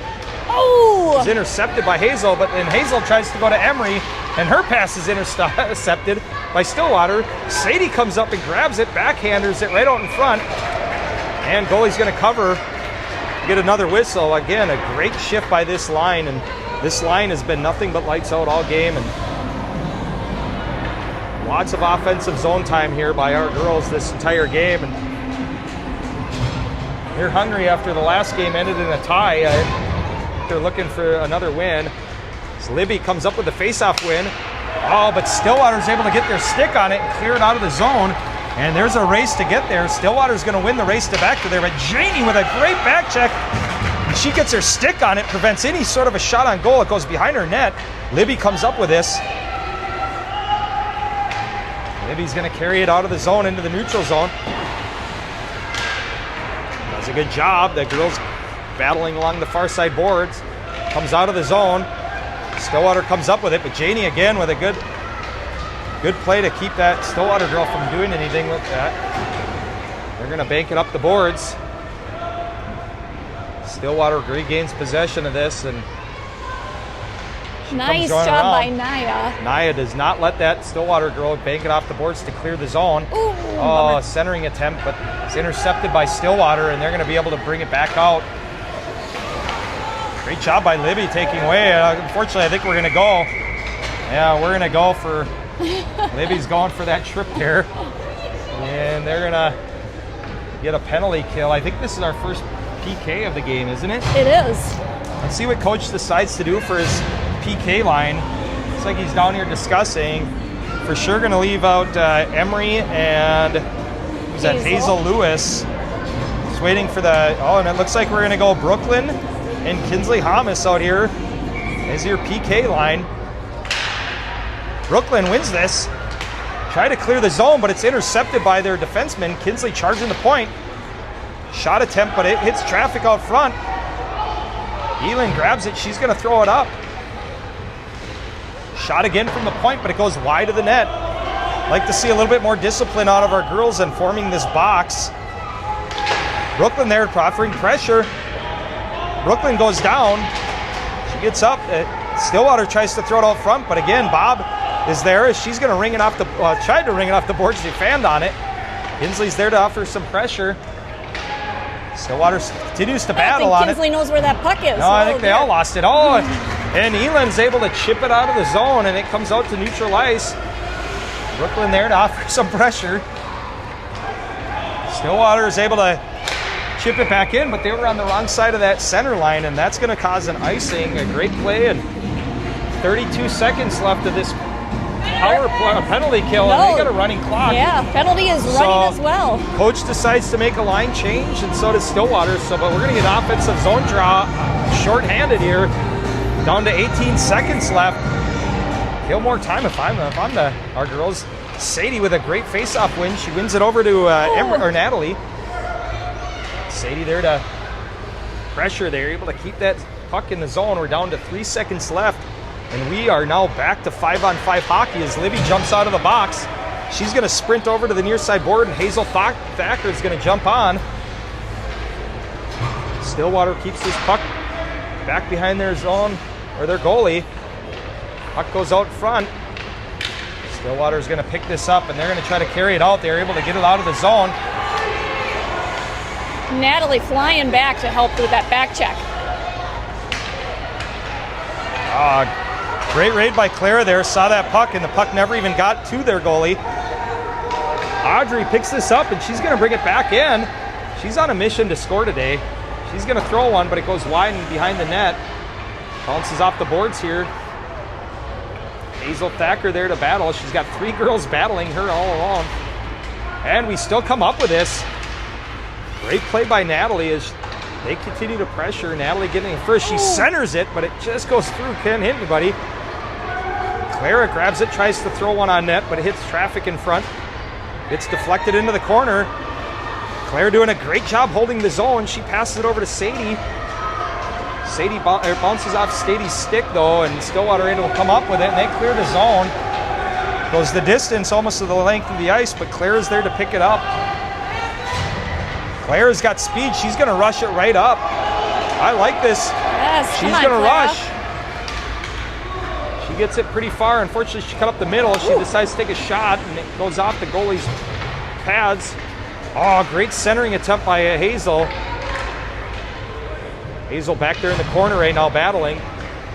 Oh! It's intercepted by Hazel, but then Hazel tries to go to Emery, and her pass is intercepted by Stillwater. Sadie comes up and grabs it, backhanders it right out in front, and goalie's going to cover, get another whistle. Again, a great shift by this line, and this line has been nothing but lights out all game, and lots of offensive zone time here by our girls this entire game. And they're hungry after the last game ended in a tie. They're looking for another win. So Libby comes up with the face-off win. Oh, but Stillwater's able to get their stick on it and clear it out of the zone. And there's a race to get there. Stillwater's going to win the race to back to there. But Janie with a great back check. she gets her stick on it, prevents any sort of a shot on goal. It goes behind her net. Libby comes up with this. Libby's going to carry it out of the zone into the neutral zone. Does a good job. The girls battling along the far side boards. Comes out of the zone. Stillwater comes up with it, but Janie again with a good play to keep that Stillwater girl from doing anything with that. They're going to bank it up the boards. Stillwater regains possession of this, and nice job by Naya. Naya does not let that Stillwater girl bank it off the boards to clear the zone. Ooh, oh, centering attempt, but it's intercepted by Stillwater, and they're going to be able to bring it back out. Great job by Libby taking away. Unfortunately, I think we're going to go. Yeah, we're going to go for Libby's going for that trip there, and they're going to get a penalty kill. I think this is our first PK of the game, isn't it? It is. Let's see what coach decides to do for his PK line. Looks like he's down here discussing. For sure going to leave out Emery and who's that? Hazel Lewis. Just waiting for the, and it looks like we're going to go Brooklyn and Kinsley Hamas out here as your PK line. Brooklyn wins this. Try to clear the zone, but it's intercepted by their defenseman. Kinsley charging the point. Shot attempt, but it hits traffic out front. Elin grabs it. She's going to throw it up. Shot again from the point, but it goes wide of the net. Like to see a little bit more discipline out of our girls in forming this box. Brooklyn there offering pressure. Brooklyn goes down. She gets up. Stillwater tries to throw it out front, but again, Bob is there. She's going to ring it off the, tried to ring it off the board. She fanned on it. Kinsley's there to offer some pressure. Stillwater continues to battle on it. Kinsley knows where that puck is. No, I think they all lost it. And Elan's able to chip it out of the zone, and it comes out to neutral ice. Brooklyn there to offer some pressure. Stillwater is able to chip it back in, but they were on the wrong side of that center line, and that's going to cause an icing. A great play, and 32 seconds left of this penalty kill, and they got a running clock. Yeah, penalty is running as well. Coach decides to make a line change, and so does Stillwater. But we're going to get offensive zone draw, shorthanded here, down to 18 seconds left. Kill more time if I'm our girls. Sadie with a great face-off win. She wins it over to Natalie. Sadie there to pressure. They're able to keep that puck in the zone. We're down to 3 seconds left. And we are now back to 5-on-5 hockey as Libby jumps out of the box. She's going to sprint over to the near side board, and Hazel Thacker is going to jump on. Stillwater keeps this puck back behind their zone, or their goalie. Puck goes out front. Stillwater is going to pick this up, and they're going to try to carry it out. They're able to get it out of the zone. Natalie flying back to help with that back check. Great raid by Clara there. Saw that puck, and the puck never even got to their goalie. Audrey picks this up, and she's going to bring it back in. She's on a mission to score today. She's going to throw one, but it goes wide and behind the net. Bounces off the boards here. Hazel Thacker there to battle. She's got 3 girls battling her all along. And we still come up with this. Great play by Natalie as they continue to pressure. Natalie getting it first. She centers it, but it just goes through. Can't hit anybody. Clara grabs it, tries to throw one on net, but it hits traffic in front. It's deflected into the corner. Clara doing a great job holding the zone. She passes it over to Sadie. Sadie bounces off Sadie's stick, though, and Stillwater able to come up with it, and they clear the zone. Goes the distance, almost to the length of the ice, but Clara's there to pick it up. Clara's got speed. She's going to rush it right up. I like this. Yes, she's going to rush. She gets it pretty far. Unfortunately, she cut up the middle. She decides to take a shot, and it goes off the goalie's pads. Oh, great centering attempt by Hazel. Hazel back there in the corner right now battling.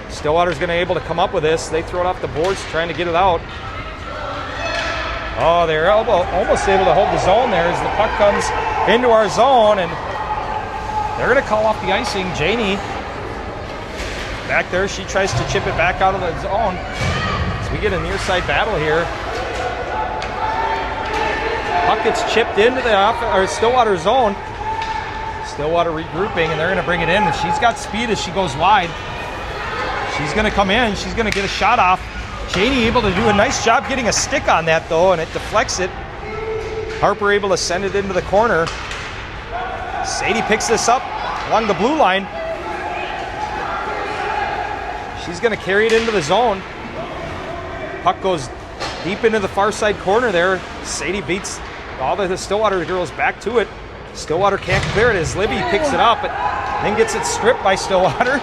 Stillwater's going to be able to come up with this. They throw it off the boards trying to get it out. Oh, they're almost able to hold the zone there as the puck comes into our zone, and they're going to call off the icing. Janie back there. She tries to chip it back out of the zone. So we get a near side battle here. Puck gets chipped into the Stillwater zone. Stillwater regrouping, and they're going to bring it in. She's got speed as she goes wide. She's going to come in. She's going to get a shot off. Cheney able to do a nice job getting a stick on that, though, and it deflects it. Harper able to send it into the corner. Sadie picks this up along the blue line. She's going to carry it into the zone. Puck goes deep into the far side corner there. Sadie beats all the Stillwater girls back to it. Stillwater can't clear it as Libby picks it up, but then gets it stripped by Stillwater.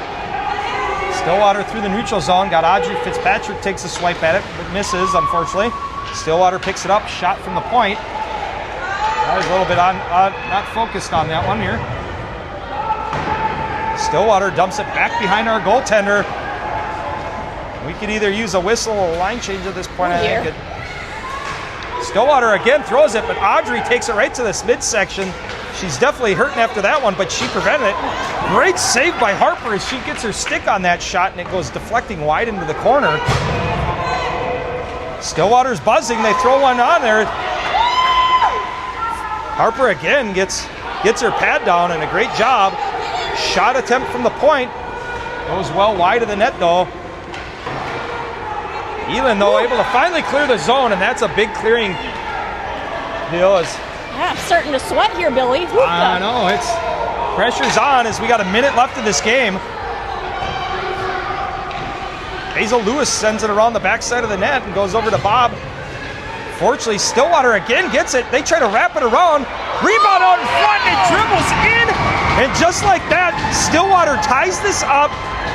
Stillwater through the neutral zone. Got Audrey Fitzpatrick, takes a swipe at it, but misses, unfortunately. Stillwater picks it up, shot from the point. I was a little bit not focused on that one here. Stillwater dumps it back behind our goaltender. We could either use a whistle or a line change at this point. I think Stillwater again throws it, but Audrey takes it right to this midsection. She's definitely hurting after that one, but she prevented it. Great save by Harper as she gets her stick on that shot, and it goes deflecting wide into the corner. Stillwater's buzzing. They throw one on there. Harper again gets her pad down, and a great job. Shot attempt from the point. Goes well wide of the net, though. Elin, though, able to finally clear the zone, and that's a big clearing deal. Yeah, I'm starting to sweat here, Billy. I know, it's pressure's on as we got a minute left in this game. Hazel Lewis sends it around the backside of the net and goes over to Bob. Fortunately, Stillwater again gets it. They try to wrap it around. Rebound out in front, and it dribbles in. And just like that, Stillwater ties this up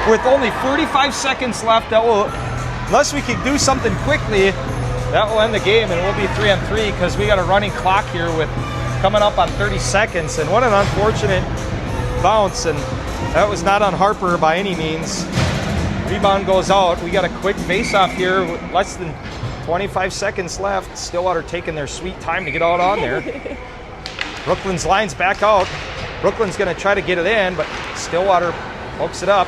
with only 45 seconds left. That will, unless we can do something quickly, that will end the game, and we'll be 3-on-3 because we got a running clock here with coming up on 30 seconds. And what an unfortunate bounce, and that was not on Harper by any means. Rebound goes out. We got a quick face-off here with less than 25 seconds left. Stillwater taking their sweet time to get out on there. Brooklyn's line's back out. Brooklyn's going to try to get it in, but Stillwater pokes it up.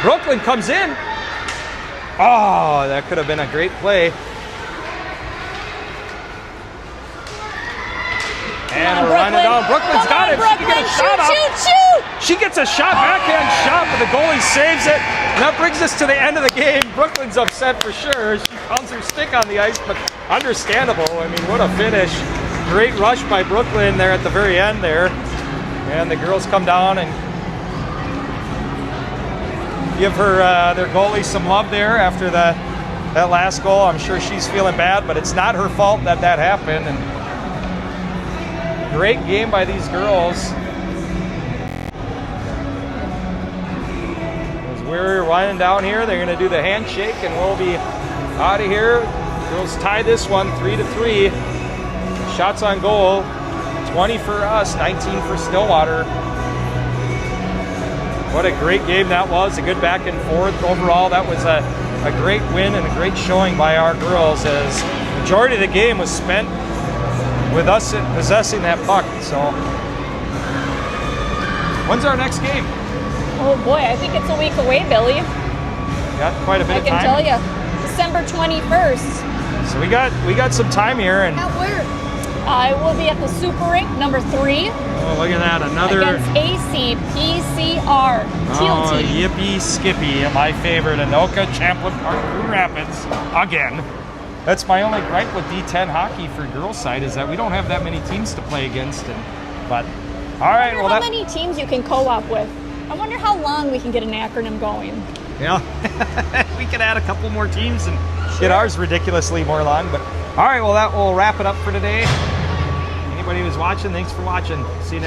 Brooklyn comes in. Oh, that could have been a great play. And we're running down. Brooklyn's got it. She can get a shot up. Shoot! She gets a shot, backhand shot, but the goalie saves it. And that brings us to the end of the game. Brooklyn's upset for sure. She pounds her stick on the ice, but understandable. I mean, what a finish. Great rush by Brooklyn there at the very end there. And the girls come down and give her their goalie some love there after that last goal. I'm sure she's feeling bad, but it's not her fault that happened. And great game by these girls. As we're winding down here, they're going to do the handshake, and we'll be out of here. Girls tie this one 3-3. Shots on goal, 20 for us, 19 for Stillwater. What a great game that was. A good back and forth overall. That was a great win and a great showing by our girls, as the majority of the game was spent with us possessing that puck. So, when's our next game? Oh boy, I think it's a week away, Billy. Got quite a bit of time. I can tell you, December 21st. So we got some time here, and At where? I will be at the Super Rink, number 3. oh, look at that, another. Against ACPCR. Oh, Teal team. yippee skippy, my favorite, Anoka, Champlin Park, Coon Rapids, again. That's my only gripe with D10 hockey for girls' side, is that we don't have that many teams to play against. But all right, I wonder how many teams you can co-op with. I wonder how long we can get an acronym going. Yeah, we could add a couple more teams and get ours ridiculously more long. But all right, well, that will wrap it up for today. Anybody who's watching, thanks for watching. See you next.